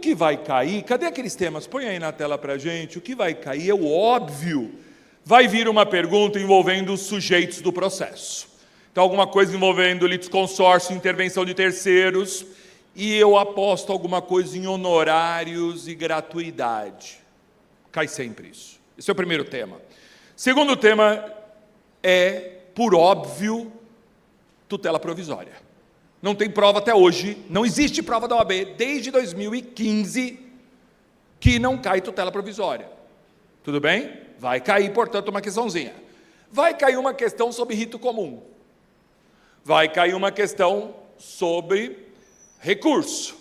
que vai cair, cadê aqueles temas? Põe aí na tela para a gente. O que vai cair é o óbvio. Vai vir uma pergunta envolvendo os sujeitos do processo. Então, alguma coisa envolvendo litisconsórcio, intervenção de terceiros, e eu aposto alguma coisa em honorários e gratuidade. Cai sempre isso. Esse é o primeiro tema. Segundo tema é, por óbvio, tutela provisória. Não tem prova até hoje, não existe prova da OAB desde 2015 que não cai tutela provisória. Tudo bem? Vai cair, portanto, uma questãozinha. Vai cair uma questão sobre rito comum. Vai cair uma questão sobre recurso.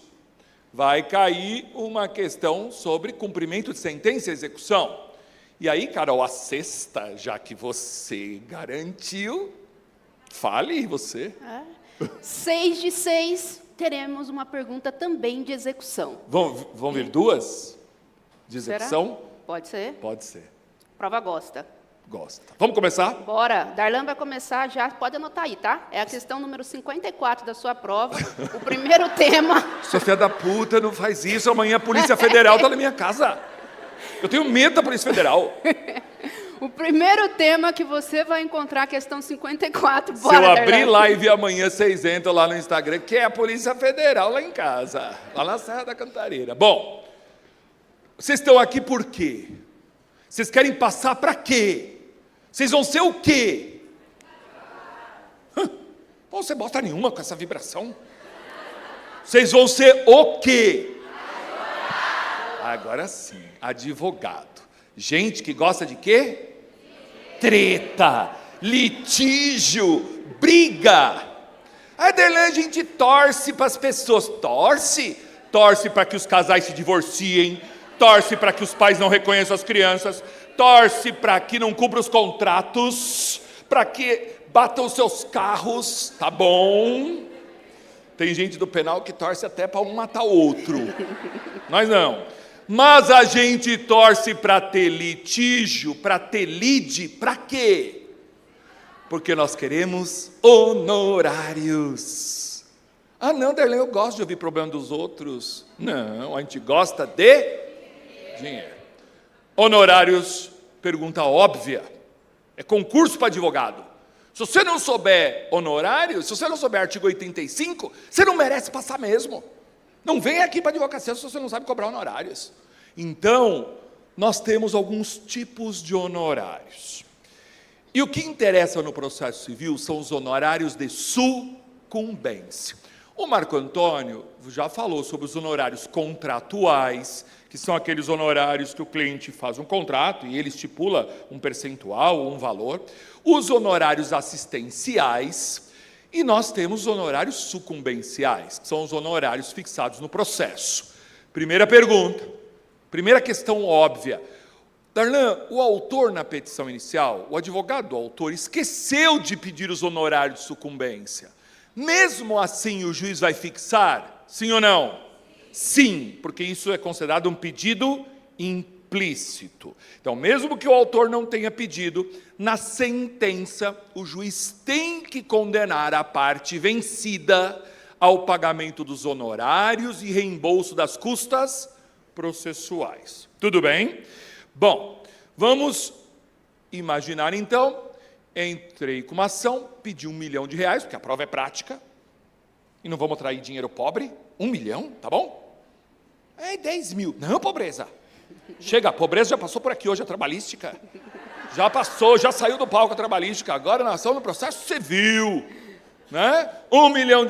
Vai cair uma questão sobre cumprimento de sentença e execução. E aí, Carol, a sexta, já que você garantiu, fale você. 6 de 6, teremos uma pergunta também de execução. Vão vir duas de execução? Será? Pode ser. Pode ser. Prova gosta. Gosta. Vamos começar? Bora. Darlan vai começar já, pode anotar aí, tá? É a questão número 54 da sua prova, o primeiro tema. Sofia da puta, não faz isso, amanhã a Polícia Federal está na minha casa. Eu tenho medo da Polícia Federal. O primeiro tema que você vai encontrar, a questão 54. Se Bora, eu abrir Darlan. live amanhã, vocês entram lá no Instagram, que é a Polícia Federal lá em casa, lá na Serra da Cantareira. Bom, vocês estão aqui por quê? Vocês querem passar para quê? Vocês vão ser o quê? Não você bosta nenhuma com essa vibração. Vocês vão ser o quê? Agora sim, advogado. Gente que gosta de quê? Treta, litígio, briga. Aí, Darlan, a gente torce para as pessoas. Torce para que os casais se divorciem, torce para que os pais não reconheçam as crianças, torce para que não cumpra os contratos, para que batam os seus carros, tá bom? Tem gente do penal que torce até para um matar o outro. Nós não. Mas a gente torce para ter litígio, para ter lide, para quê? Porque nós queremos honorários. Ah, não, Darlan, eu gosto de ouvir problema dos outros. Não, a gente gosta de dinheiro. Honorários, pergunta óbvia. É concurso para advogado. Se você não souber honorário, se você não souber artigo 85, você não merece passar mesmo. Não vem aqui para a advocacia se você não sabe cobrar honorários. Então, nós temos alguns tipos de honorários. E o que interessa no processo civil são os honorários de sucumbência. O Marco Antônio já falou sobre os honorários contratuais, que são aqueles honorários que o cliente faz um contrato e ele estipula um percentual ou um valor. Os honorários assistenciais. E nós temos os honorários sucumbenciais, que são os honorários fixados no processo. Primeira pergunta, primeira questão óbvia. Darlan, o autor na petição inicial, o advogado do autor, esqueceu de pedir os honorários de sucumbência. Mesmo assim, o juiz vai fixar? Sim ou não? Sim, porque isso é considerado um pedido implícito. Então, mesmo que o autor não tenha pedido, na sentença, o juiz tem que condenar a parte vencida ao pagamento dos honorários e reembolso das custas processuais. Tudo bem? Bom, vamos imaginar então, entrei com uma ação, pedi R$1 milhão, porque a prova é prática, e não vamos atrair dinheiro pobre, 1 milhão, tá bom? É 10 mil, não, pobreza. Chega, a pobreza já passou por aqui hoje, a trabalhística. Já passou, já saiu do palco a trabalhística, agora na ação no processo civil. Né? R$1 milhão,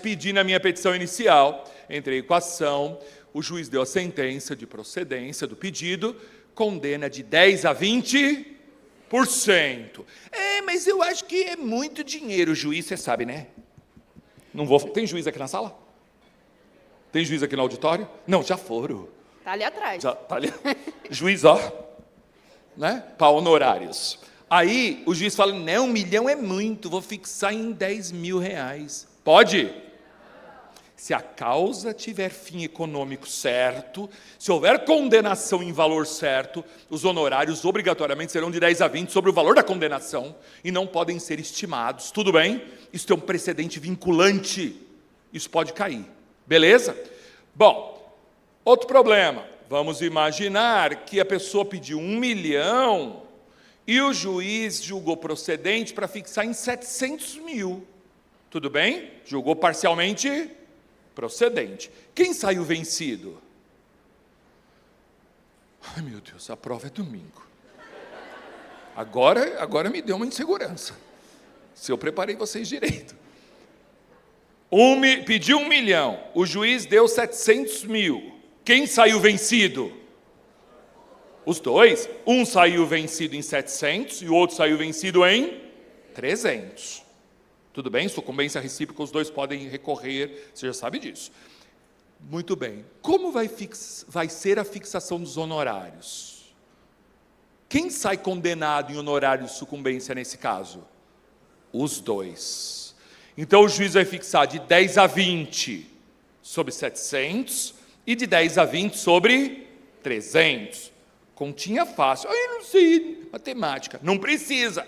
pedi na minha petição inicial, entrei com a ação, o juiz deu a sentença de procedência do pedido, condena de 10% a 20%. Mas eu acho que é muito dinheiro, juiz, você sabe, né? Não vou. Tem juiz aqui na sala? Tem juiz aqui no auditório? Não, já foram. Tá ali atrás. Já, tá ali. Juiz, ó, né? Para honorários. Aí o juiz fala, não, 1 milhão é muito, vou fixar em R$10 mil. Pode? Se a causa tiver fim econômico certo, se houver condenação em valor certo, os honorários obrigatoriamente serão de 10 a 20 sobre o valor da condenação e não podem ser estimados. Tudo bem? Isso é um precedente vinculante. Isso pode cair. Beleza? Bom, Outro problema, vamos imaginar que a pessoa pediu 1 milhão e o juiz julgou procedente para fixar em 700 mil. Tudo bem? Julgou parcialmente procedente. Quem saiu vencido? Ai, meu Deus, a prova é domingo. Agora me deu uma insegurança. Se eu preparei vocês direito. Pediu 1 milhão, o juiz deu 700 mil. Quem saiu vencido? Os dois. Um saiu vencido em 700 e o outro saiu vencido em 300. Tudo bem? Sucumbência recíproca, os dois podem recorrer, você já sabe disso. Muito bem. Como vai ser a fixação dos honorários? Quem sai condenado em honorário de sucumbência nesse caso? Os dois. Então o juiz vai fixar de 10 a 20 sobre 700 e de 10 a 20 sobre 300. Continha fácil. Eu não sei matemática. Não precisa.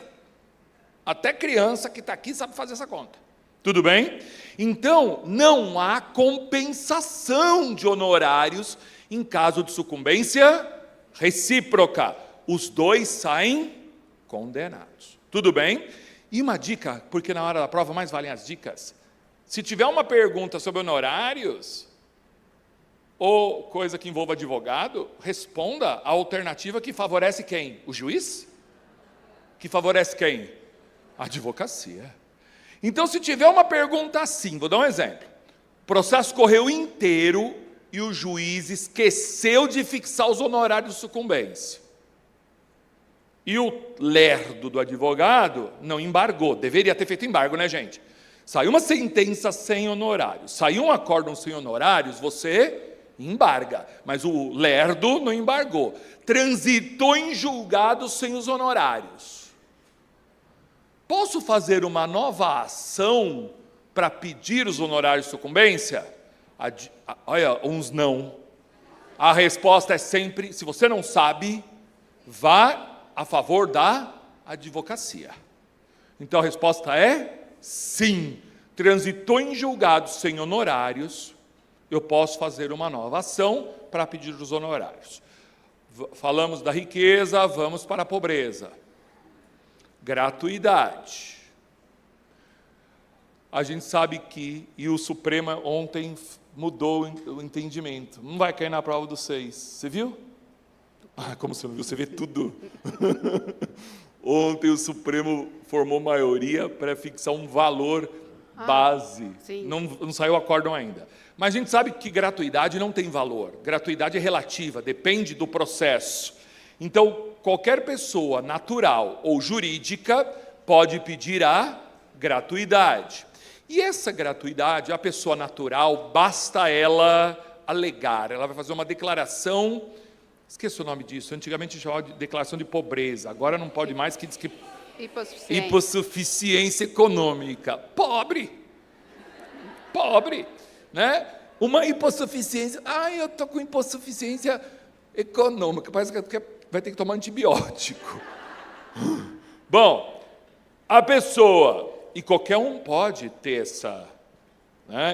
Até criança que está aqui sabe fazer essa conta. Tudo bem? Então, não há compensação de honorários em caso de sucumbência recíproca. Os dois saem condenados. Tudo bem? E uma dica, porque na hora da prova mais valem as dicas. Se tiver uma pergunta sobre honorários, ou coisa que envolva advogado, responda a alternativa que favorece quem? O juiz? Que favorece quem? A advocacia. Então, se tiver uma pergunta assim, vou dar um exemplo. O processo correu inteiro e o juiz esqueceu de fixar os honorários de sucumbência. E o lerdo do advogado não embargou. Deveria ter feito embargo, né, gente? Saiu uma sentença sem honorários, saiu um acórdão sem honorários, você embarga. Mas o lerdo não embargou. Transitou em julgado sem os honorários. Posso fazer uma nova ação para pedir os honorários de sucumbência? Olha, uns não. A resposta é sempre, se você não sabe, vá a favor da advocacia. Então a resposta é sim. Transitou em julgado sem honorários, eu posso fazer uma nova ação para pedir os honorários. Falamos da riqueza, vamos para a pobreza. Gratuidade. A gente sabe que, e o Supremo ontem mudou o entendimento. Não vai cair na prova dos 6. Você viu? Ah, como você não viu, você vê tudo. Ontem o Supremo formou maioria para fixar um valor base. Não saiu o acórdão ainda. Mas a gente sabe que gratuidade não tem valor. Gratuidade é relativa, depende do processo. Então, qualquer pessoa natural ou jurídica pode pedir a gratuidade. E essa gratuidade, a pessoa natural, basta ela alegar. Ela vai fazer uma declaração, esqueci o nome disso, antigamente chamava de declaração de pobreza, agora não pode mais, que diz que hipossuficiência econômica. Pobre, né? Uma hipossuficiência, eu estou com hipossuficiência econômica, parece que vai ter que tomar antibiótico. Bom, a pessoa, e qualquer um pode ter essa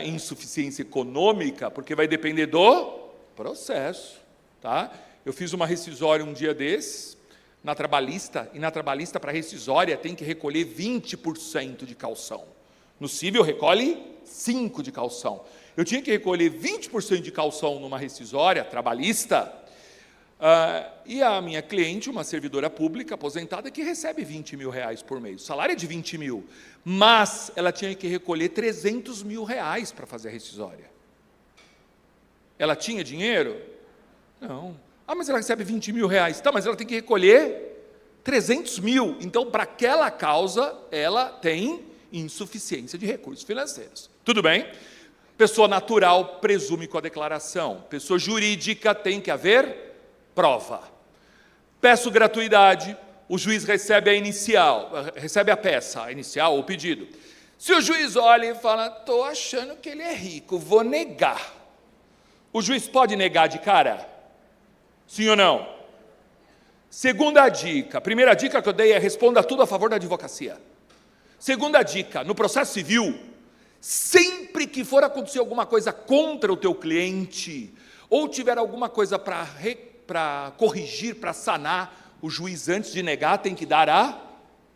insuficiência econômica, porque vai depender do processo, tá? Eu fiz uma rescisória um dia desses, na trabalhista, e na trabalhista, para rescisória, tem que recolher 20% de calção. No cível, recolhe 5% de calção. Eu tinha que recolher 20% de calção numa rescisória trabalhista, e a minha cliente, uma servidora pública aposentada, que recebe 20 mil reais por mês. O salário é de 20 mil, mas ela tinha que recolher 300 mil reais para fazer a rescisória. Ela tinha dinheiro? Não. Mas ela recebe 20 mil reais. Tá, mas ela tem que recolher 300 mil. Então, para aquela causa, ela tem insuficiência de recursos financeiros. Tudo bem? Pessoa natural presume com a declaração. Pessoa jurídica tem que haver prova. Peço gratuidade, o juiz recebe a peça, a inicial ou o pedido. Se o juiz olha e fala, estou achando que ele é rico, vou negar. O juiz pode negar de cara? Sim ou não? Segunda dica, primeira dica que eu dei é responda tudo a favor da advocacia. Segunda dica, no processo civil, sempre que for acontecer alguma coisa contra o teu cliente, ou tiver alguma coisa para corrigir, para sanar, o juiz, antes de negar, tem que dar a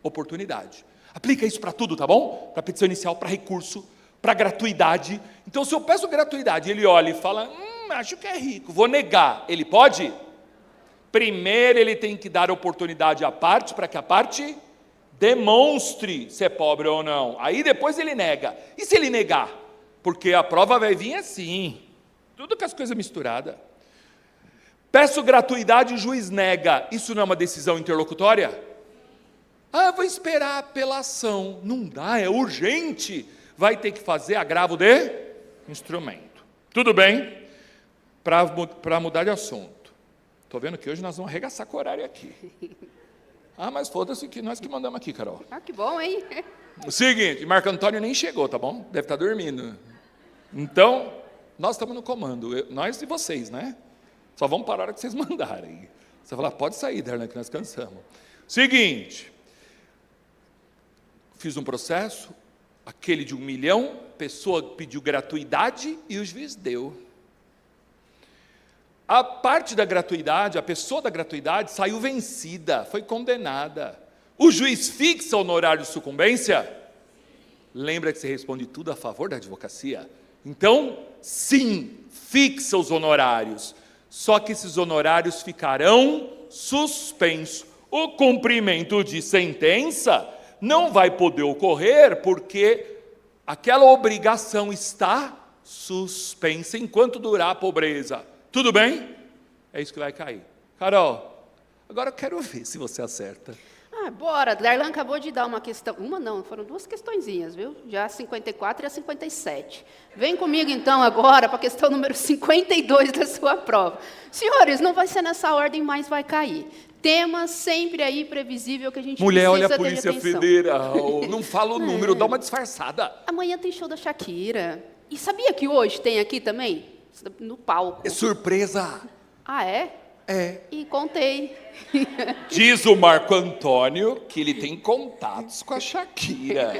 oportunidade. Aplica isso para tudo, tá bom? Para petição inicial, para recurso, para gratuidade. Então, se eu peço gratuidade, ele olha e fala, acho que é rico, vou negar. Ele pode? Primeiro, ele tem que dar oportunidade à parte, para que a parte demonstre se é pobre ou não. Aí, depois, ele nega. E se ele negar? Porque a prova vai vir assim, tudo com as coisas misturadas. Peço gratuidade, o juiz nega. Isso não é uma decisão interlocutória? Vou esperar a apelação. Não dá, é urgente. Vai ter que fazer agravo de instrumento. Tudo bem? Para mudar de assunto. Estou vendo que hoje nós vamos arregaçar com o horário aqui. Mas foda-se que nós que mandamos aqui, Carol. Que bom, hein? O seguinte, Marco Antônio nem chegou, tá bom? Deve estar dormindo. Então, nós estamos no comando. Nós e vocês, né? Só vamos parar a hora que vocês mandarem. Você fala, pode sair, Darlan, que nós cansamos. Seguinte, fiz um processo, aquele de 1 milhão, pessoa pediu gratuidade e o juiz deu. A parte da gratuidade, a pessoa da gratuidade saiu vencida, foi condenada. O juiz fixa o honorário de sucumbência? Lembra que você responde tudo a favor da advocacia? Então, sim, fixa os honorários. Só que esses honorários ficarão suspensos. O cumprimento de sentença não vai poder ocorrer porque aquela obrigação está suspensa enquanto durar a pobreza. Tudo bem? É isso que vai cair. Carol, agora eu quero ver se você acerta. Bora, Darlan acabou de dar uma questão, foram 2 questõezinhas, viu? Já a 54 e a 57. Vem comigo então agora para a questão número 52 da sua prova. Senhores, não vai ser nessa ordem, mas vai cair. Tema sempre aí previsível que a gente Mulher, precisa olha a Polícia Federal, não fala o número, dá uma disfarçada. Amanhã tem show da Shakira. E sabia que hoje tem aqui também? No palco. É surpresa. É? É. E contei. Diz o Marco Antônio que ele tem contatos com a Shakira.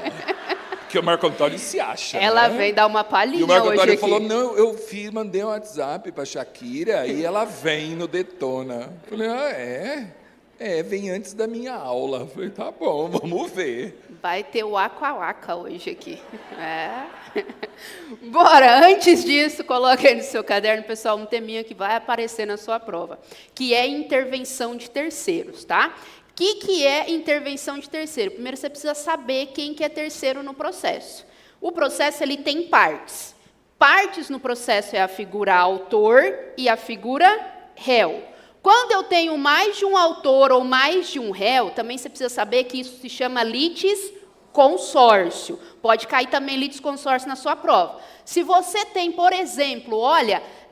Que o Marco Antônio se acha. Ela né? vem dar uma palhinha hoje. E o Marco Antônio aqui falou: não, eu mandei um WhatsApp para a Shakira e ela vem no Detona. Eu falei: vem antes da minha aula. Eu falei: tá bom, vamos ver. Vai ter o Waka hoje aqui. Bora, antes disso, coloque aí no seu caderno, pessoal, um teminha que vai aparecer na sua prova, que é intervenção de terceiros, tá? O que é intervenção de terceiro? Primeiro, você precisa saber quem que é terceiro no processo. O processo, ele tem partes. Partes no processo é a figura autor e a figura réu. Quando eu tenho mais de um autor ou mais de um réu, também você precisa saber que isso se chama litisconsórcio. Pode cair também litisconsórcio na sua prova. Se você tem, por exemplo,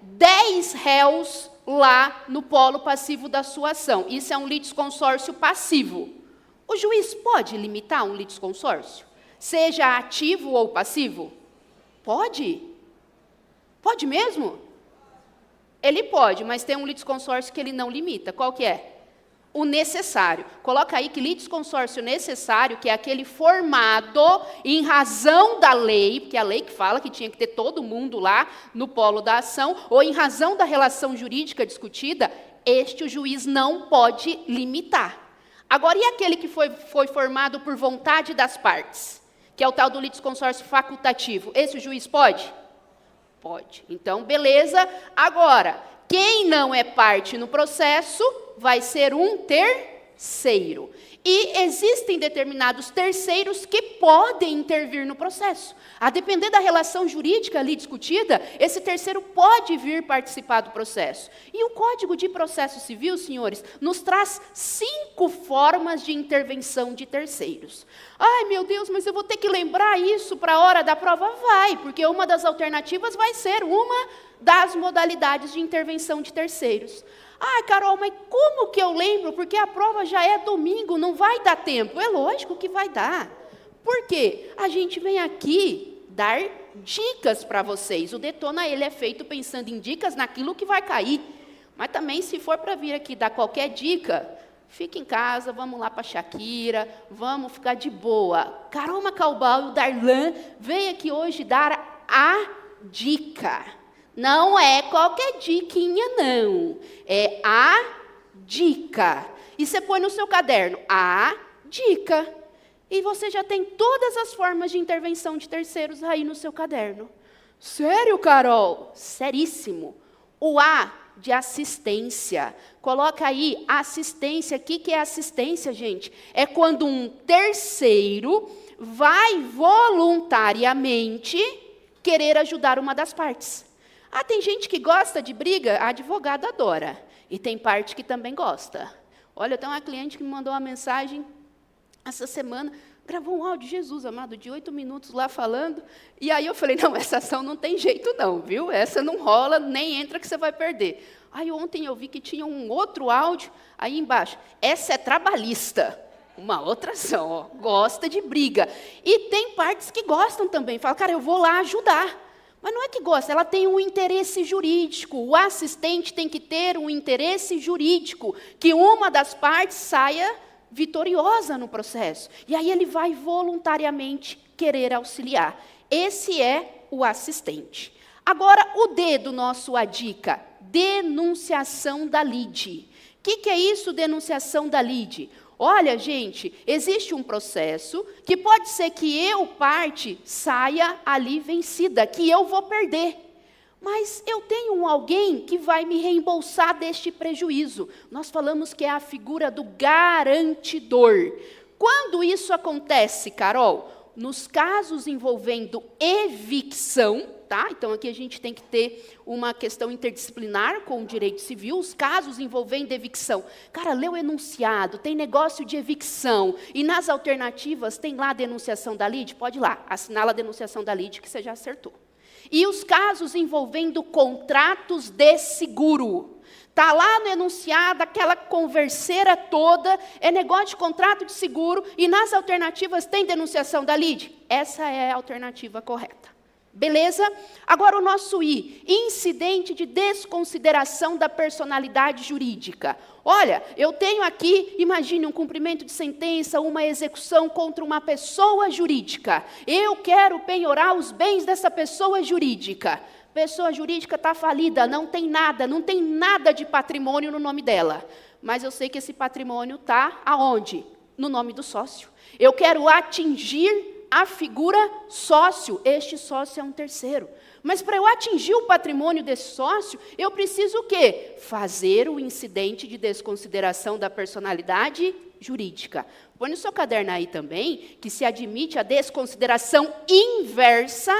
10 réus lá no polo passivo da sua ação, isso é um litisconsórcio passivo. O juiz pode limitar um litisconsórcio? Seja ativo ou passivo? Pode. Pode mesmo? Ele pode, mas tem um litisconsórcio que ele não limita. Qual que é? O necessário. Coloca aí que litisconsórcio necessário, que é aquele formado em razão da lei, porque é a lei que fala que tinha que ter todo mundo lá no polo da ação, ou em razão da relação jurídica discutida, o juiz não pode limitar. Agora, e aquele que foi formado por vontade das partes, que é o tal do litisconsórcio facultativo? Esse o juiz pode? Pode. Então, beleza. Agora, quem não é parte no processo vai ser um terceiro. E existem determinados terceiros que podem intervir no processo. A depender da relação jurídica ali discutida, esse terceiro pode vir participar do processo. E o Código de Processo Civil, senhores, nos traz 5 formas de intervenção de terceiros. Ai, meu Deus, mas eu vou ter que lembrar isso para a hora da prova? Vai, porque uma das alternativas vai ser uma das modalidades de intervenção de terceiros. Ah, Carol, mas como que eu lembro? Porque a prova já é domingo, não vai dar tempo. É lógico que vai dar. Por quê? A gente vem aqui dar dicas para vocês. O Detona, ele é feito pensando em dicas naquilo que vai cair. Mas também, se for para vir aqui dar qualquer dica, fica em casa, vamos lá para a Shakira, vamos ficar de boa. Carol Macaubal e o Darlan vem aqui hoje dar a dica. Não é qualquer diquinha, não. É a dica. E você põe no seu caderno, a dica. E você já tem todas as formas de intervenção de terceiros aí no seu caderno. Sério, Carol? Seríssimo. O A de assistência. Coloca aí assistência. O que é assistência, gente? É quando um terceiro vai voluntariamente querer ajudar uma das partes. Ah, tem gente que gosta de briga? A advogada adora. E tem parte que também gosta. Olha, tem uma cliente que me mandou uma mensagem essa semana, gravou um áudio, Jesus amado, de 8 minutos lá falando, e aí eu falei, não, essa ação não tem jeito não, viu? Essa não rola, nem entra que você vai perder. Aí ontem eu vi que tinha um outro áudio, aí embaixo, essa é trabalhista, uma outra ação, ó, gosta de briga. E tem partes que gostam também, fala, cara, eu vou lá ajudar. Mas não é que gosta, ela tem um interesse jurídico, o assistente tem que ter um interesse jurídico, que uma das partes saia vitoriosa no processo. E aí ele vai voluntariamente querer auxiliar. Esse é o assistente. Agora, o D do nosso A dica, denunciação da lide. O que é isso, denunciação da lide? Olha, gente, existe um processo que pode ser que eu, parte, saia ali vencida, que eu vou perder. Mas eu tenho alguém que vai me reembolsar deste prejuízo. Nós falamos que é a figura do garantidor. Quando isso acontece, Carol? Nos casos envolvendo evicção, tá? Então aqui a gente tem que ter uma questão interdisciplinar com o direito civil, os casos envolvendo evicção. Cara, lê o enunciado, tem negócio de evicção, e nas alternativas tem lá a denunciação da lide? Pode ir lá, assinala a denunciação da lide que você já acertou. E os casos envolvendo contratos de seguro. Está lá no enunciado, aquela converseira toda, é negócio de contrato de seguro, e nas alternativas tem denunciação da lide? Essa é a alternativa correta. Beleza? Agora o nosso I, incidente de desconsideração da personalidade jurídica. Olha, eu tenho aqui, imagine um cumprimento de sentença, uma execução contra uma pessoa jurídica. Eu quero penhorar os bens dessa pessoa jurídica. Pessoa jurídica está falida, não tem nada de patrimônio no nome dela. Mas eu sei que esse patrimônio está aonde? No nome do sócio. Eu quero atingir a figura sócio, este sócio é um terceiro. Mas para eu atingir o patrimônio desse sócio, eu preciso o quê? Fazer o incidente de desconsideração da personalidade jurídica. Põe no seu caderno aí também, que se admite a desconsideração inversa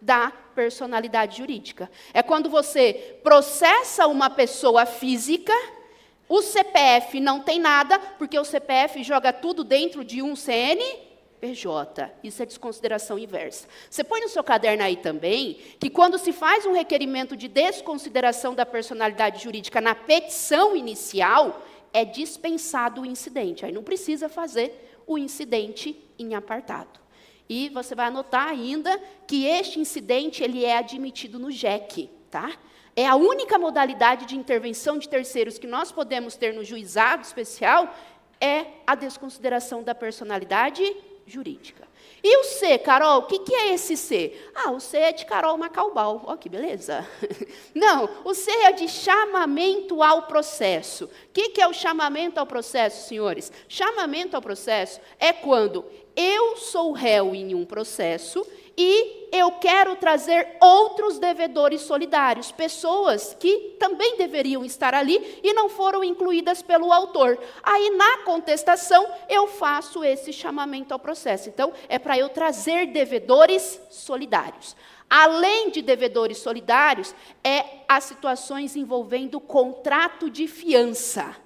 da personalidade jurídica. É quando você processa uma pessoa física, o CPF não tem nada, porque o CPF joga tudo dentro de um CNPJ. Isso é desconsideração inversa. Você põe no seu caderno aí também, que quando se faz um requerimento de desconsideração da personalidade jurídica na petição inicial, é dispensado o incidente. Aí não precisa fazer o incidente em apartado. E você vai anotar ainda que este incidente ele é admitido no JEC, tá? É a única modalidade de intervenção de terceiros que nós podemos ter no juizado especial, é a desconsideração da personalidade jurídica. E o C, Carol, o que é esse C? Ah, o C é de Carol Macaubal. Ó, que beleza. Não, o C é de chamamento ao processo. O que é o chamamento ao processo, senhores? Chamamento ao processo é quando eu sou réu em um processo e eu quero trazer outros devedores solidários, pessoas que também deveriam estar ali e não foram incluídas pelo autor. Aí, na contestação, eu faço esse chamamento ao processo. Então, é para eu trazer devedores solidários. Além de devedores solidários, é as situações envolvendo contrato de fiança.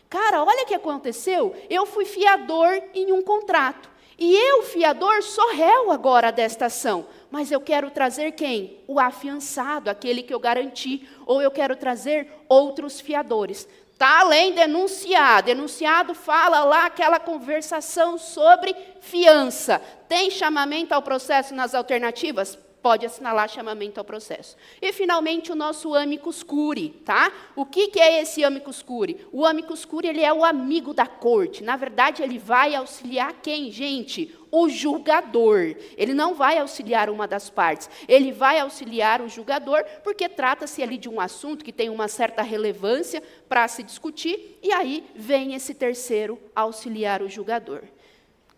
Cara, olha o que aconteceu. Eu fui fiador em um contrato. E eu, fiador, sou réu agora desta ação. Mas eu quero trazer quem? O afiançado, aquele que eu garanti. Ou eu quero trazer outros fiadores. Está além denunciado. Denunciado fala lá aquela conversação sobre fiança. Tem chamamento ao processo nas alternativas? pode assinalar chamamento ao processo. E, finalmente, o nosso amicus curiae, tá? O que é esse amicus curiae? O amicus curiae, ele é o amigo da corte. Na verdade, ele vai auxiliar quem, gente? O julgador. Ele não vai auxiliar uma das partes. Ele vai auxiliar o julgador, porque trata-se ali de um assunto que tem uma certa relevância para se discutir, e aí vem esse terceiro auxiliar o julgador.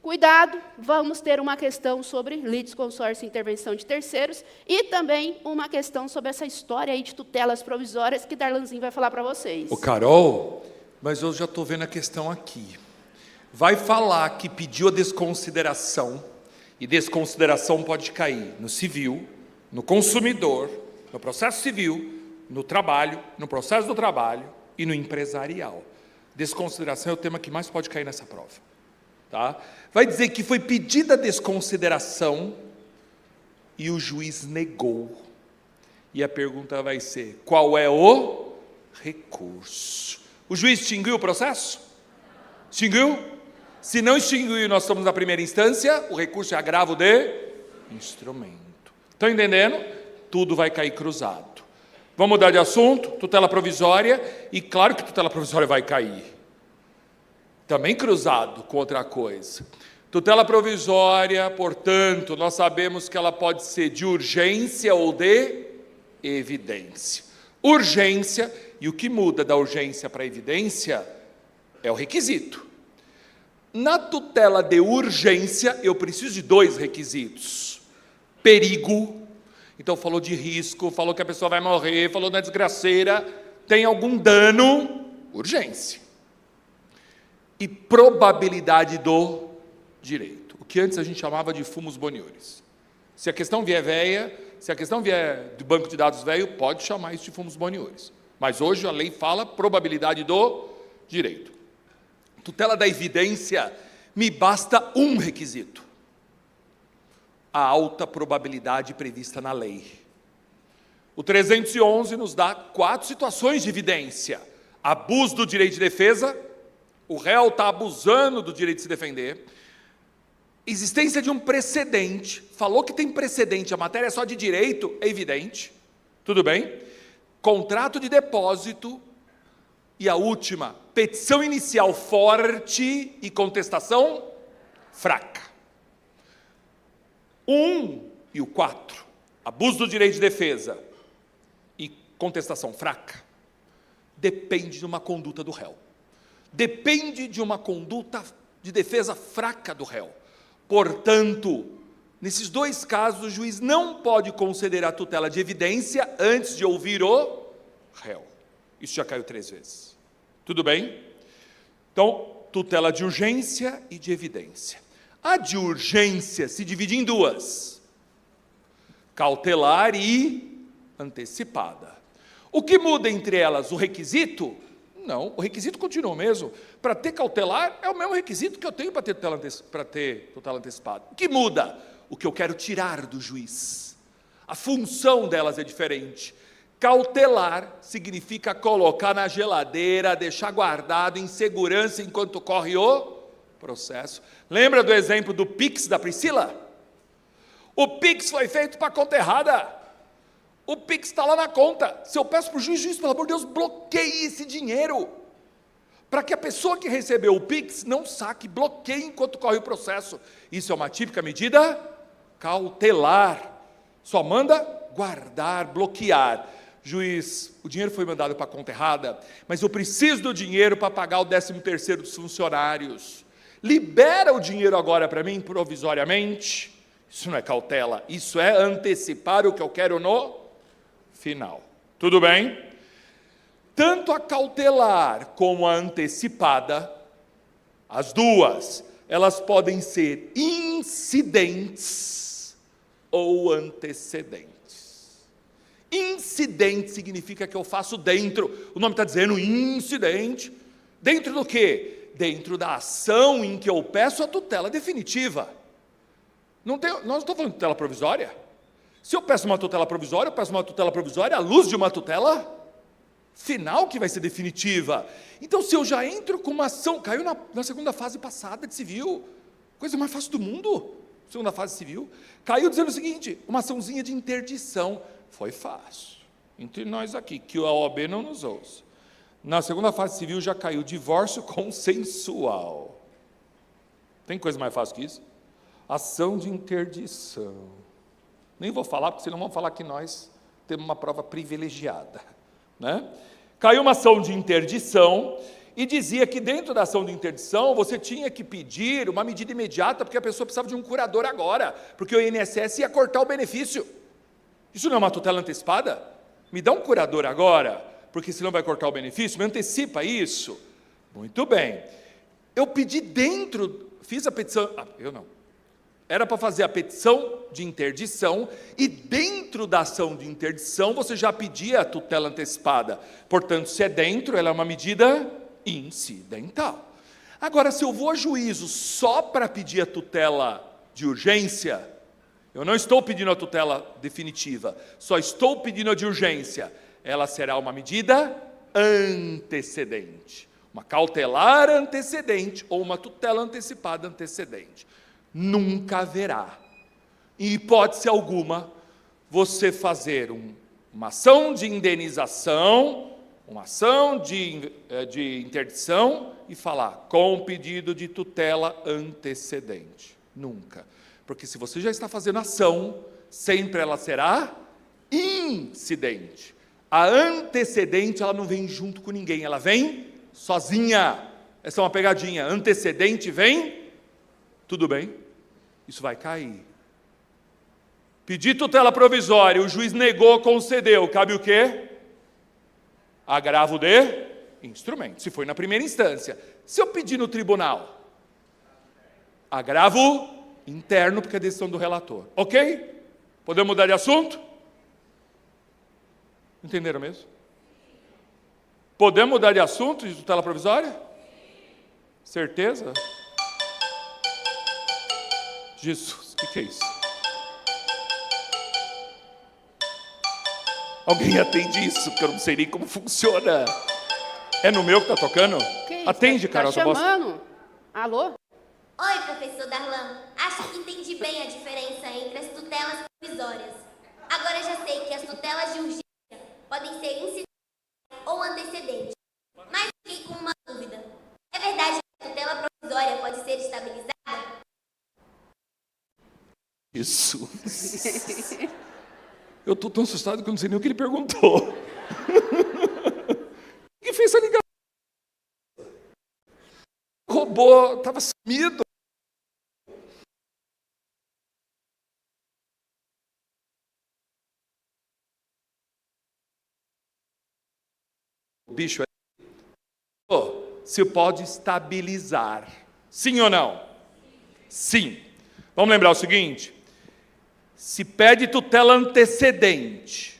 Cuidado, vamos ter uma questão sobre litisconsórcio e intervenção de terceiros e também uma questão sobre essa história aí de tutelas provisórias que Darlanzinho vai falar para vocês. Ô Carol, mas eu já estou vendo a questão aqui. Vai falar que pediu a desconsideração, e desconsideração pode cair no civil, no consumidor, no processo civil, no trabalho, no processo do trabalho e no empresarial. Desconsideração é o tema que mais pode cair nessa prova. Tá? Vai dizer que foi pedida a desconsideração e o juiz negou. E a pergunta vai ser, qual é o recurso? O juiz extinguiu o processo? Extinguiu? Se não extinguiu, nós estamos na primeira instância, o recurso é agravo de instrumento. Estão entendendo? Tudo vai cair cruzado. Vamos mudar de assunto, tutela provisória, e claro que tutela provisória vai cair. Também cruzado com outra coisa. Tutela provisória, portanto, nós sabemos que ela pode ser de urgência ou de evidência. Urgência, e o que muda da urgência para a evidência é o requisito. Na tutela de urgência, eu preciso de 2 requisitos. Perigo, então falou de risco, falou que a pessoa vai morrer, falou da desgraceira, tem algum dano, urgência. E probabilidade do direito, o que antes a gente chamava de fumus boniores. Se a questão vier velha, se a questão vier do banco de dados velho, pode chamar isso de fumus boniores. Mas hoje a lei fala probabilidade do direito. Tutela da evidência, me basta um requisito. A alta probabilidade prevista na lei. O 311 nos dá 4 situações de evidência. Abuso do direito de defesa, o réu está abusando do direito de se defender. Existência de um precedente, falou que tem precedente, a matéria é só de direito, é evidente, tudo bem? Contrato de depósito, e a última, petição inicial forte e contestação fraca. 1 e o 4, abuso do direito de defesa e contestação fraca, depende de uma conduta do réu. Depende de uma conduta de defesa fraca do réu. Portanto, nesses 2 casos, o juiz não pode conceder a tutela de evidência antes de ouvir o réu. Isso já caiu 3 vezes. Tudo bem? Então, tutela de urgência e de evidência. A de urgência se divide em 2. Cautelar e antecipada. O que muda entre elas? O requisito? Não, o requisito continua o mesmo. Para ter cautelar, é o mesmo requisito que eu tenho para ter tutela antecipada. O que muda? O que eu quero tirar do juiz. A função delas é diferente. Cautelar significa colocar na geladeira, deixar guardado em segurança enquanto corre o processo. Lembra do exemplo do Pix da Priscila? O Pix foi feito para a conta errada. O Pix está lá na conta. Se eu peço para o juiz, pelo amor de Deus, bloqueie esse dinheiro, para que a pessoa que recebeu o Pix não saque, bloqueie enquanto corre o processo. Isso é uma típica medida cautelar. Só manda guardar, bloquear. Juiz, o dinheiro foi mandado para a conta errada, mas eu preciso do dinheiro para pagar o 13º dos funcionários. Libera o dinheiro agora para mim, provisoriamente. Isso não é cautela, isso é antecipar o que eu quero no final. Tudo bem? Tanto a cautelar como a antecipada, as duas, elas podem ser incidentes ou antecedentes. Incidente significa que eu faço dentro, o nome está dizendo incidente, dentro do quê? Dentro da ação em que eu peço a tutela definitiva. Nós não estamos falando de tutela provisória. Se eu peço uma tutela provisória, eu peço uma tutela provisória à luz de uma tutela final que vai ser definitiva. Então, se eu já entro com uma ação, caiu na segunda fase passada de civil, coisa mais fácil do mundo. segunda fase civil, caiu dizendo o seguinte, uma açãozinha de interdição. Foi fácil. Entre nós aqui, que a OAB não nos ouça. Na segunda fase civil já caiu divórcio consensual. Tem coisa mais fácil que isso? Ação de interdição. Nem vou falar, porque senão vão falar que nós temos uma prova privilegiada. Né? Caiu uma ação de interdição e dizia que dentro da ação de interdição você tinha que pedir uma medida imediata porque a pessoa precisava de um curador agora, porque o INSS ia cortar o benefício. Isso não é uma tutela antecipada? Me dá um curador agora, porque senão vai cortar o benefício, me antecipa isso. Muito bem. Eu pedi fiz a petição, eu não. Era para fazer a petição de interdição e dentro da ação de interdição você já pedia a tutela antecipada. Portanto, se é dentro, ela é uma medida incidental. Agora, se eu vou a juízo só para pedir a tutela de urgência, eu não estou pedindo a tutela definitiva, só estou pedindo a de urgência. Ela será uma medida antecedente, uma cautelar antecedente ou uma tutela antecipada antecedente. Nunca haverá, em hipótese alguma, você fazer uma ação de indenização, uma ação de interdição e falar com pedido de tutela antecedente. Nunca. Porque se você já está fazendo ação, sempre ela será incidente. A antecedente, ela não vem junto com ninguém, ela vem sozinha. Essa é uma pegadinha. Antecedente vem, tudo bem, isso vai cair. Pedir tutela provisória, o juiz negou, concedeu, cabe o quê? Agravo de instrumento, se foi na primeira instância. Se eu pedir no tribunal, agravo interno, porque é decisão do relator. Ok? Podemos mudar de assunto? Entenderam mesmo? Podemos mudar de assunto de tutela provisória? Certeza? Jesus, o que é isso? Alguém atende isso, porque eu não sei nem como funciona. É no meu que está tocando? Que Atende, tá Carol. chamando. Alô? Oi, professor Darlan. Acho que entendi bem a diferença entre as tutelas provisórias. Agora já sei que as tutelas de urgência podem ser incidentes ou antecedentes. Mas fiquei com uma dúvida. É verdade que a tutela provisória pode ser estabilizada? Isso. Eu estou tão assustado que eu não sei nem o que ele perguntou. O que fez essa ligação? O robô estava sumido. O bicho é... Se pode estabilizar. Sim ou não? Sim. Vamos lembrar o seguinte... Se pede tutela antecedente,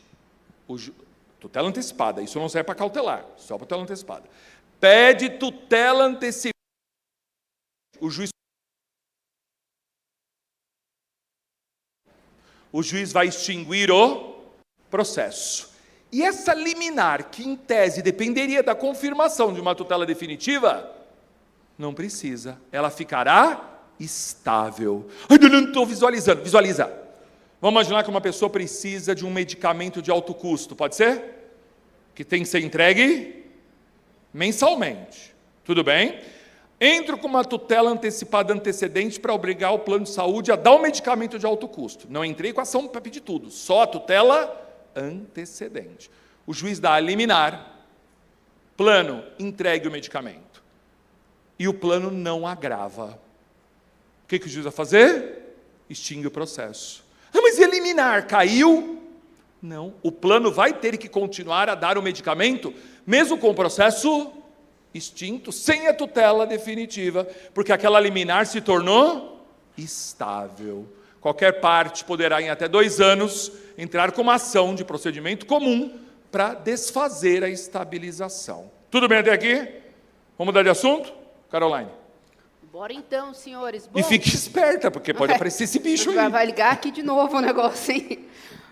tutela antecipada, isso não serve para cautelar, só para tutela antecipada. Pede tutela antecipada, o juiz vai extinguir o processo. E essa liminar, que em tese dependeria da confirmação de uma tutela definitiva, não precisa, ela ficará estável. Ai, não estou visualizando, visualiza. Vamos imaginar que uma pessoa precisa de um medicamento de alto custo, pode ser? Que tem que ser entregue mensalmente. Tudo bem? Entro com uma tutela antecipada antecedente para obrigar o plano de saúde a dar um medicamento de alto custo. Não entrei com ação para pedir tudo, só a tutela antecedente. O juiz dá a liminar, plano, entregue o medicamento. E o plano não agrava. O que o juiz vai fazer? Extingue o processo. Mas e a liminar? Caiu? Não, o plano vai ter que continuar a dar o medicamento, mesmo com o processo extinto, sem a tutela definitiva, porque aquela liminar se tornou estável. Qualquer parte poderá, em até 2 anos, entrar com uma ação de procedimento comum para desfazer a estabilização. Tudo bem até aqui? Vamos mudar de assunto? Caroline. Bora então, senhores. Bom, e fique esperta, porque pode aparecer esse bicho aí. Vai ligar aqui de novo o negócio, hein?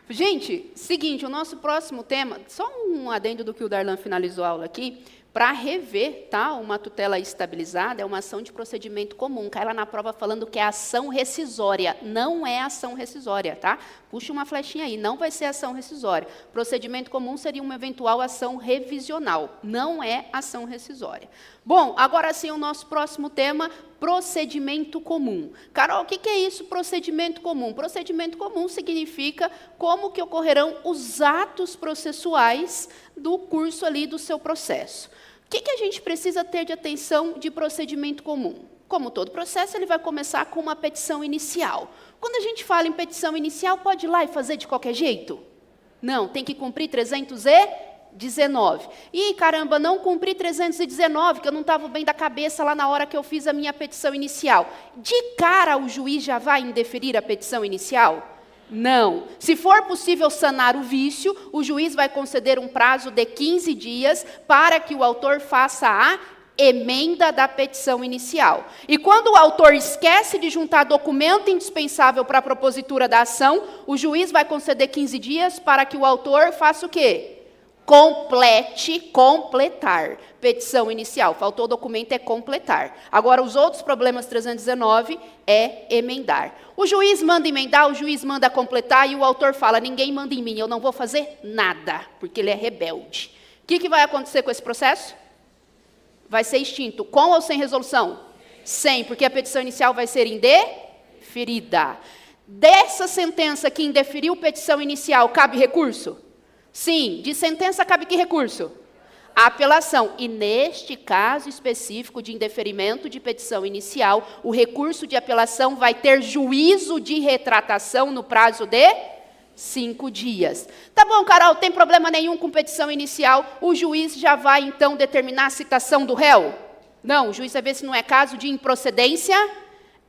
Gente, seguinte, o nosso próximo tema, só um adendo do que o Darlan finalizou a aula aqui, Para rever, tá, uma tutela estabilizada é uma ação de procedimento comum. Cai lá na prova falando que é ação rescisória. Não é ação rescisória, tá? Puxa uma flechinha aí, não vai ser ação rescisória. Procedimento comum seria uma eventual ação revisional. Não é ação rescisória. Bom, agora sim o nosso próximo tema, procedimento comum. Carol, o que é isso, procedimento comum? Procedimento comum significa como que ocorrerão os atos processuais do curso ali do seu processo. O que a gente precisa ter de atenção de procedimento comum? Como todo processo, ele vai começar com uma petição inicial. Quando a gente fala em petição inicial, pode ir lá e fazer de qualquer jeito? Não, tem que cumprir 319. Ih, caramba, não cumpri 319, que eu não estava bem da cabeça lá na hora que eu fiz a minha petição inicial. De cara, o juiz já vai indeferir a petição inicial? Não. Se for possível sanar o vício, o juiz vai conceder um prazo de 15 dias para que o autor faça a emenda da petição inicial. E quando o autor esquece de juntar documento indispensável para a propositura da ação, o juiz vai conceder 15 dias para que o autor faça o quê? Completar. Petição inicial. Faltou o documento, é completar. Agora, os outros problemas 319 é emendar. O juiz manda emendar, o juiz manda completar e o autor fala, ninguém manda em mim, eu não vou fazer nada, porque ele é rebelde. O que vai acontecer com esse processo? Vai ser extinto. Com ou sem resolução? Sem, porque a petição inicial vai ser indeferida. Dessa sentença que indeferiu petição inicial, cabe recurso? Sim. De sentença cabe que recurso? A apelação. E neste caso específico de indeferimento de petição inicial, o recurso de apelação vai ter juízo de retratação no prazo de 5 dias. Tá bom, Carol, tem problema nenhum com petição inicial, o juiz já vai, então, determinar a citação do réu? Não, o juiz vai ver se não é caso de improcedência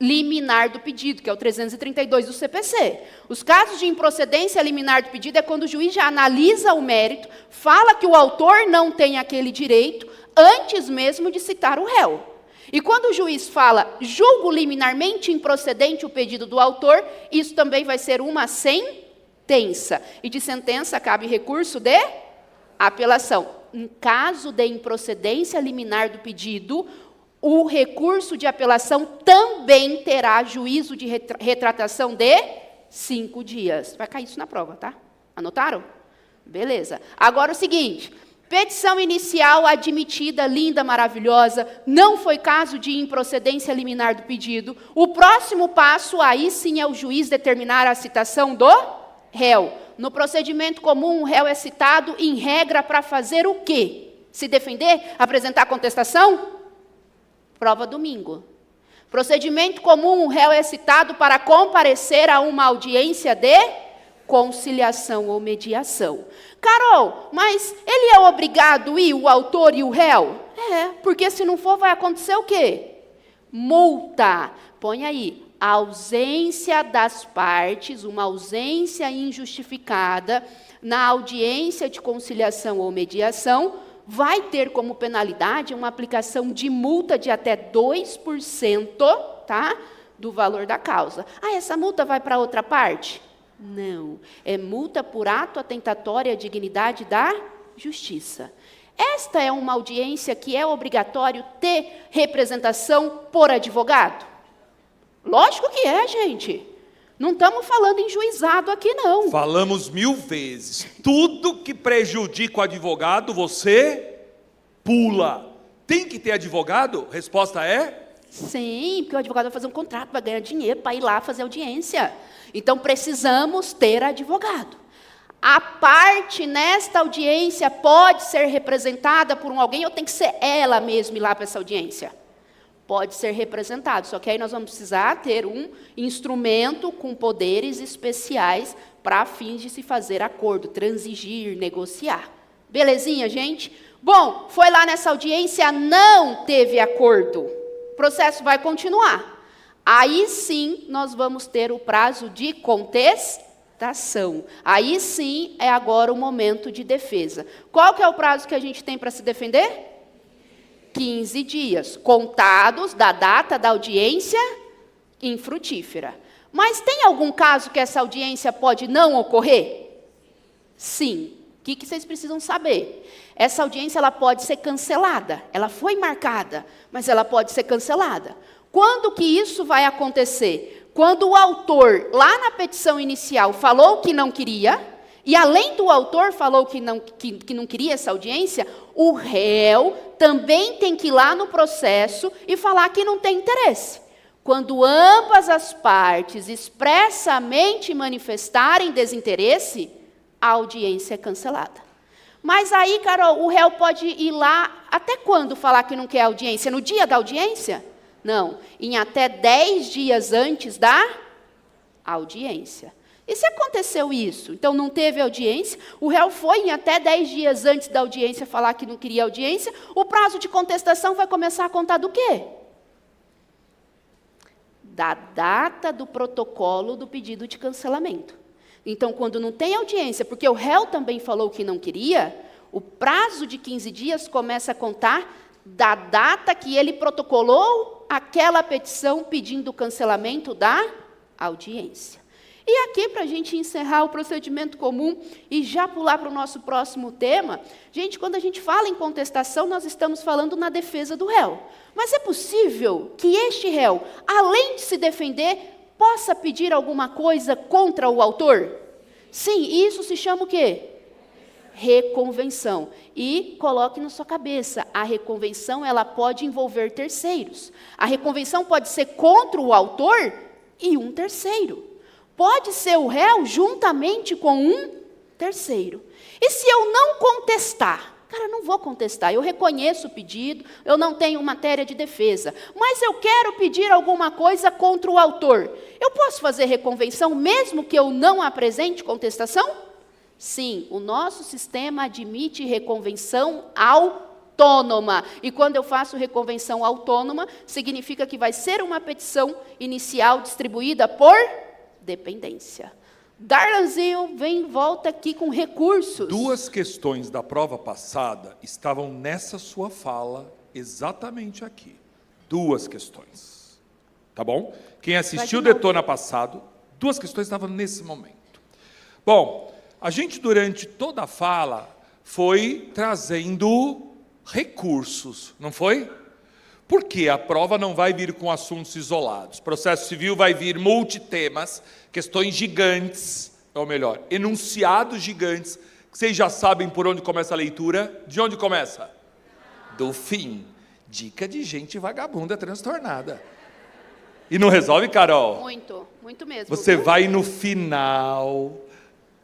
liminar do pedido, que é o 332 do CPC. Os casos de improcedência liminar do pedido é quando o juiz já analisa o mérito, fala que o autor não tem aquele direito, antes mesmo de citar o réu. E quando o juiz fala, julgo liminarmente improcedente o pedido do autor, isso também vai ser uma sentença. E de sentença cabe recurso de apelação. Em caso de improcedência liminar do pedido, o recurso de apelação também terá juízo de retratação de 5 dias. Vai cair isso na prova, tá? Anotaram? Beleza. Agora o seguinte, petição inicial admitida, linda, maravilhosa, não foi caso de improcedência liminar do pedido. O próximo passo, aí sim, é o juiz determinar a citação do réu. No procedimento comum, o réu é citado, em regra, para fazer o quê? Se defender? Apresentar contestação? Prova domingo. Procedimento comum, o réu é citado para comparecer a uma audiência de conciliação ou mediação. Carol, mas ele é obrigado a ir, o autor e o réu? É, porque se não for, vai acontecer o quê? Multa. Põe aí, ausência das partes, uma ausência injustificada na audiência de conciliação ou mediação, vai ter como penalidade uma aplicação de multa de até 2%, tá, do valor da causa. Ah, essa multa vai para outra parte? Não. É multa por ato atentatório à dignidade da justiça. Esta é uma audiência que é obrigatório ter representação por advogado? Lógico que é, gente. Não estamos falando em juizado aqui, não. Falamos 1000 vezes. Tudo que prejudica o advogado, você pula. Tem que ter advogado? Resposta é? Sim, porque o advogado vai fazer um contrato, vai ganhar dinheiro para ir lá fazer audiência. Então, precisamos ter advogado. A parte nesta audiência pode ser representada por alguém ou tem que ser ela mesma ir lá para essa audiência? Pode ser representado, só que aí nós vamos precisar ter um instrumento com poderes especiais para fins de se fazer acordo, transigir, negociar. Belezinha, gente? Bom, foi lá nessa audiência, não teve acordo. O processo vai continuar. Aí sim, nós vamos ter o prazo de contestação. Aí sim, é agora o momento de defesa. Qual que é o prazo que a gente tem para se defender? 15 dias, contados da data da audiência infrutífera. Mas tem algum caso que essa audiência pode não ocorrer? Sim. O que vocês precisam saber? Essa audiência ela pode ser cancelada. Ela foi marcada, mas ela pode ser cancelada. Quando que isso vai acontecer? Quando o autor, lá na petição inicial, falou que não queria, e além do autor falou que não queria essa audiência, o réu também tem que ir lá no processo e falar que não tem interesse. Quando ambas as partes expressamente manifestarem desinteresse, a audiência é cancelada. Mas aí, Carol, o réu pode ir lá, até quando falar que não quer audiência? No dia da audiência? Não, em até 10 dias antes da audiência. E se aconteceu isso? Então não teve audiência, o réu foi em até 10 dias antes da audiência falar que não queria audiência, o prazo de contestação vai começar a contar do quê? Da data do protocolo do pedido de cancelamento. Então, quando não tem audiência, porque o réu também falou que não queria, o prazo de 15 dias começa a contar da data que ele protocolou aquela petição pedindo o cancelamento da audiência. E aqui, para a gente encerrar o procedimento comum e já pular para o nosso próximo tema, gente, quando a gente fala em contestação, nós estamos falando na defesa do réu. Mas é possível que este réu, além de se defender, possa pedir alguma coisa contra o autor? Sim, isso se chama o quê? Reconvenção. E coloque na sua cabeça, a reconvenção ela pode envolver terceiros. A reconvenção pode ser contra o autor e um terceiro. Pode ser o réu juntamente com um terceiro. E se eu não contestar? Cara, não vou contestar, eu reconheço o pedido, eu não tenho matéria de defesa, mas eu quero pedir alguma coisa contra o autor. Eu posso fazer reconvenção mesmo que eu não apresente contestação? Sim, o nosso sistema admite reconvenção autônoma. E quando eu faço reconvenção autônoma, significa que vai ser uma petição inicial distribuída por dependência. Darlanzinho vem volta aqui com recursos. 2 questões da prova passada estavam nessa sua fala, exatamente aqui. 2 questões. Tá bom? Quem assistiu o Detona passado, 2 questões estavam nesse momento. Bom, a gente durante toda a fala foi trazendo recursos, não foi? Porque a prova não vai vir com assuntos isolados. Processo civil vai vir multitemas, questões gigantes, ou melhor, enunciados gigantes, que vocês já sabem por onde começa a leitura. De onde começa? Do fim. Dica de gente vagabunda transtornada. E não resolve, Carol? Muito, muito mesmo. Você vai no final.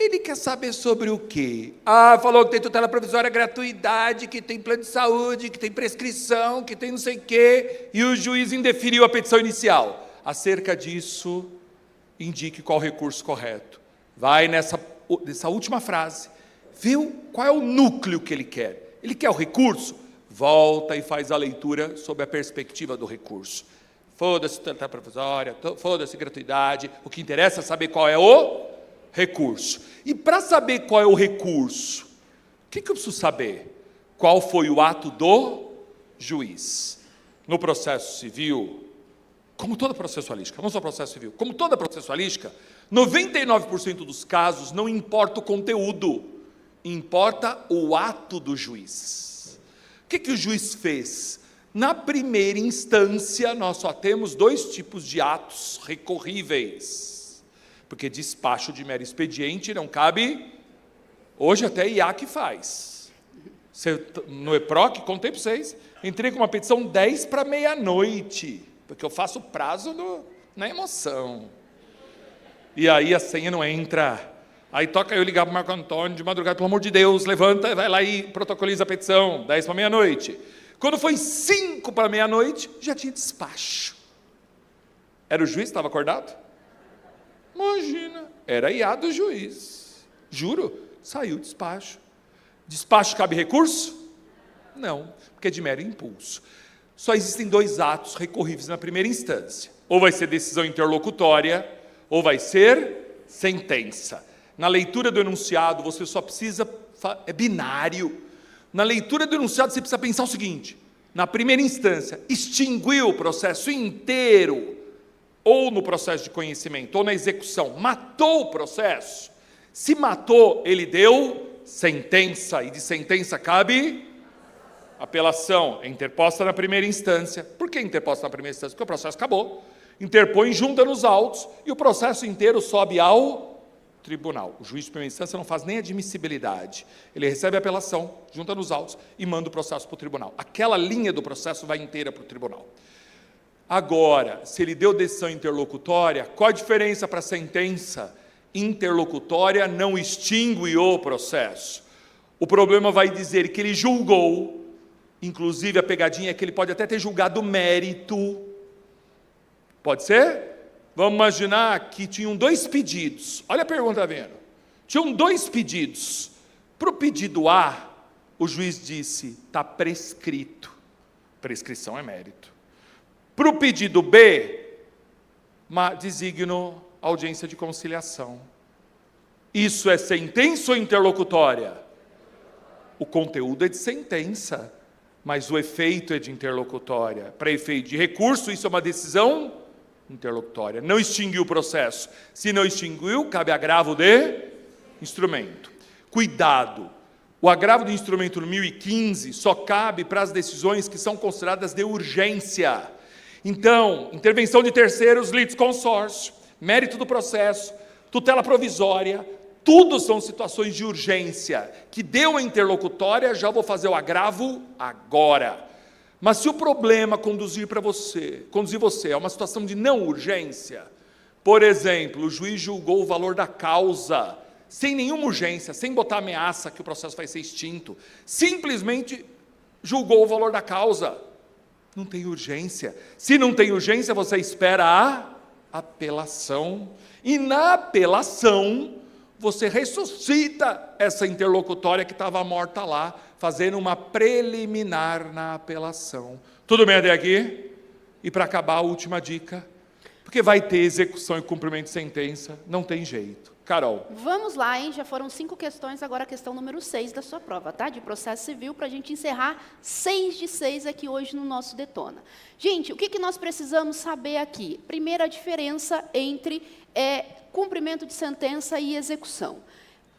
Ele quer saber sobre o quê? Ah, falou que tem tutela provisória, gratuidade, que tem plano de saúde, que tem prescrição, que tem não sei o quê, e o juiz indeferiu a petição inicial. Acerca disso, indique qual o recurso correto. Vai nessa última frase, viu qual é o núcleo que ele quer. Ele quer o recurso? Volta e faz a leitura sob a perspectiva do recurso. Foda-se tutela provisória, foda-se gratuidade, o que interessa é saber qual é o recurso. E para saber qual é o recurso, o que eu preciso saber? Qual foi o ato do juiz? No processo civil, como toda processualística, não só processo civil, como toda processualística, 99% dos casos não importa o conteúdo, importa o ato do juiz. O que o juiz fez? Na primeira instância, nós só temos 2 tipos de atos recorríveis. Porque despacho de mero expediente não cabe, hoje até IAC faz. No EPROC, contei para vocês, entrei com uma petição 10 para meia-noite, porque eu faço prazo na emoção. E aí a senha não entra. Aí toca eu ligar para o Marco Antônio de madrugada, pelo amor de Deus, levanta, vai lá e protocoliza a petição, 10 para meia-noite. Quando foi 5 para meia-noite, já tinha despacho. Era o juiz que estava acordado? Imagina, era IA do juiz. Juro, saiu o despacho. Despacho cabe recurso? Não, porque é de mero impulso. Só existem 2 atos recorríveis na primeira instância. Ou vai ser decisão interlocutória, ou vai ser sentença. Na leitura do enunciado, você só precisa... É binário. Na leitura do enunciado, você precisa pensar o seguinte. Na primeira instância, extinguiu o processo inteiro, ou no processo de conhecimento, ou na execução, matou o processo. Se matou, ele deu sentença, e de sentença cabe apelação. É interposta na primeira instância. Por que interposta na primeira instância? Porque o processo acabou. Interpõe, junta nos autos, e o processo inteiro sobe ao tribunal. O juiz de primeira instância não faz nem admissibilidade. Ele recebe a apelação, junta nos autos e manda o processo para o tribunal. Aquela linha do processo vai inteira para o tribunal. Agora, se ele deu decisão interlocutória, qual a diferença para a sentença? Interlocutória não extingue o processo. O problema vai dizer que ele julgou, inclusive a pegadinha é que ele pode até ter julgado mérito. Pode ser? Vamos imaginar que tinham 2 pedidos. Olha a pergunta, vendo? Tinham 2 pedidos. Para o pedido A, o juiz disse, está prescrito. Prescrição é mérito. Para o pedido B, designo audiência de conciliação. Isso é sentença ou interlocutória? O conteúdo é de sentença, mas o efeito é de interlocutória. Para efeito de recurso, isso é uma decisão interlocutória. Não extinguiu o processo. Se não extinguiu, cabe agravo de instrumento. Cuidado! O agravo de instrumento no 1015 só cabe para as decisões que são consideradas de urgência. Então, intervenção de terceiros, litisconsórcio, mérito do processo, tutela provisória, tudo são situações de urgência, que deu a interlocutória, já vou fazer o agravo agora. Mas se o problema conduzir você a uma situação de não urgência, por exemplo, o juiz julgou o valor da causa, sem nenhuma urgência, sem botar ameaça que o processo vai ser extinto, simplesmente julgou o valor da causa. Não tem urgência. Se não tem urgência, você espera a apelação. E na apelação, você ressuscita essa interlocutória que estava morta lá, fazendo uma preliminar na apelação. Tudo bem até aqui? E para acabar, a última dica, porque vai ter execução e cumprimento de sentença, não tem jeito. Carol. Vamos lá, hein? Já foram 5 questões, agora a questão número 6 da sua prova, tá? De processo civil, para a gente encerrar 6 de 6 aqui hoje no nosso Detona. Gente, o que nós precisamos saber aqui? Primeira, a diferença entre cumprimento de sentença e execução.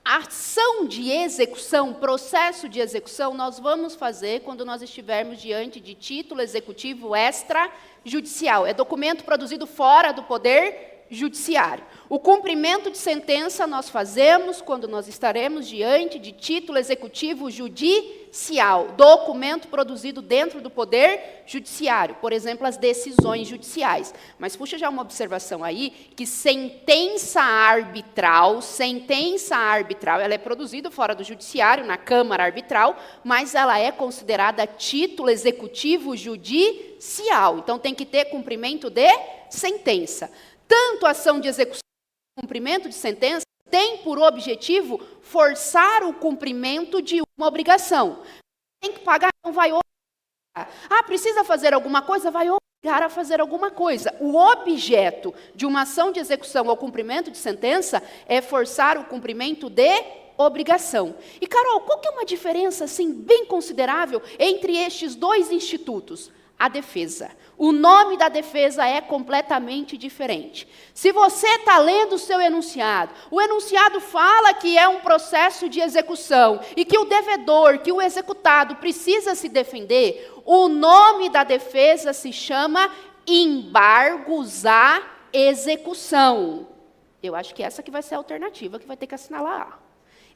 Ação de execução, processo de execução, nós vamos fazer quando nós estivermos diante de título executivo extrajudicial. É documento produzido fora do poder judiciário. O cumprimento de sentença nós fazemos quando nós estaremos diante de título executivo judicial, documento produzido dentro do poder judiciário, por exemplo, as decisões judiciais. Mas puxa já uma observação aí, que sentença arbitral, ela é produzida fora do judiciário, na Câmara Arbitral, mas ela é considerada título executivo judicial. Então tem que ter cumprimento de sentença. Tanto a ação de execução como cumprimento de sentença tem por objetivo forçar o cumprimento de uma obrigação. Tem que pagar, não vai obrigar. Precisa fazer alguma coisa? Vai obrigar a fazer alguma coisa. O objeto de uma ação de execução ou cumprimento de sentença é forçar o cumprimento de obrigação. E, Carol, qual que é uma diferença assim, bem considerável entre estes 2 institutos? A defesa. O nome da defesa é completamente diferente. Se você está lendo o seu enunciado, o enunciado fala que é um processo de execução e que o devedor, que o executado precisa se defender, o nome da defesa se chama embargos à execução. Eu acho que essa que vai ser a alternativa que vai ter que assinalar.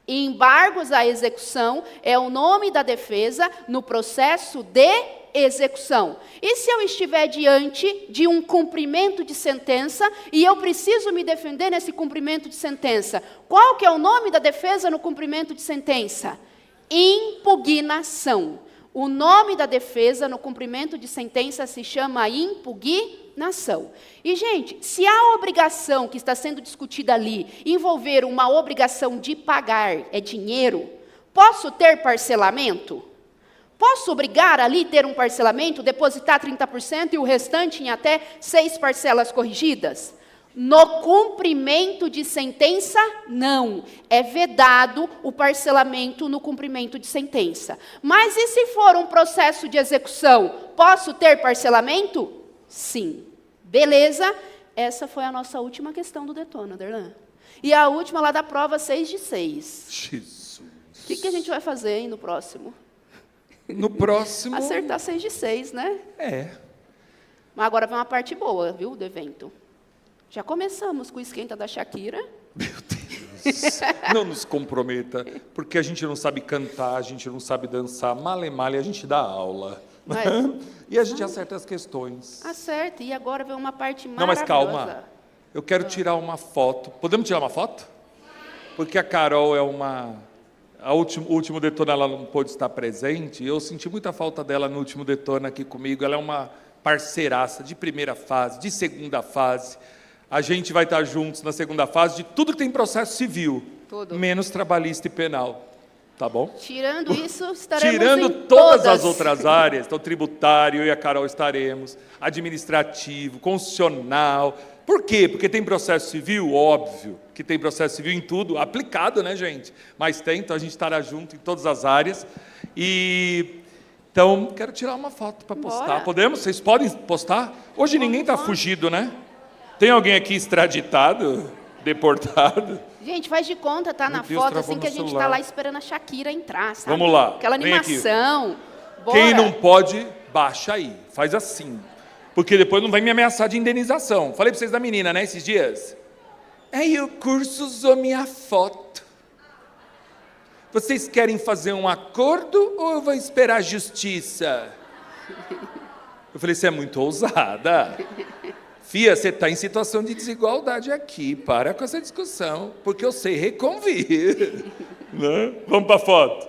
Embargos à execução é o nome da defesa no processo de execução. E se eu estiver diante de um cumprimento de sentença e eu preciso me defender nesse cumprimento de sentença, qual que é o nome da defesa no cumprimento de sentença? Impugnação. O nome da defesa no cumprimento de sentença se chama impugnação. E, gente, se a obrigação que está sendo discutida ali envolver uma obrigação de pagar, é dinheiro, posso ter parcelamento? Posso obrigar ali ter um parcelamento, depositar 30% e o restante em até 6 parcelas corrigidas? No cumprimento de sentença, não. É vedado o parcelamento no cumprimento de sentença. Mas e se for um processo de execução? Posso ter parcelamento? Sim. Beleza? Essa foi a nossa última questão do Detona, Derlan. E a última lá da prova 6 de 6. Jesus. O que a gente vai fazer, hein, no próximo? No próximo... Acertar 6 de 6, né? Mas agora vem uma parte boa, viu, do evento. Já começamos com o esquenta da Shakira. Meu Deus, não nos comprometa, porque a gente não sabe cantar, a gente não sabe dançar, male a gente dá aula. Mas, E a gente acerta as questões. acerta, e agora vem uma parte Não, maravilhosa. mas calma, eu quero tirar uma foto. Podemos tirar uma foto? Porque a Carol é uma... O último Detona ela não pôde estar presente, e eu senti muita falta dela no último Detona aqui comigo. Ela é uma parceiraça de primeira fase, de segunda fase. A gente vai estar juntos na segunda fase de tudo que tem processo civil, Tudo. menos trabalhista e penal. Tá bom? Tirando isso, estaremos Tirando em todas as outras áreas, então tributário, eu e a Carol estaremos, administrativo, constitucional. Por quê? Porque tem processo civil, óbvio, que tem processo civil em tudo, aplicado, né, gente? Mas tem, então a gente estará junto em todas as áreas. E então, quero tirar uma foto para postar. Bora. Podemos? Vocês podem postar? Hoje ninguém está fugido, né? Tem alguém aqui extraditado, deportado? Gente, faz de conta, tá Meu na Deus, foto, travou assim que a meu gente celular. tá lá esperando a Shakira entrar, sabe? Vamos lá, Aquela vem aqui. animação. Bora. Quem não pode, baixa aí, faz assim. Porque depois não vai me ameaçar de indenização. Falei para vocês da menina, né, esses dias? Aí o curso usou minha foto. Vocês querem fazer um acordo ou eu vou esperar a justiça? Eu falei, você é muito ousada. Fia, você está em situação de desigualdade aqui. Para com essa discussão, porque eu sei reconvir. Né? Vamos para a foto.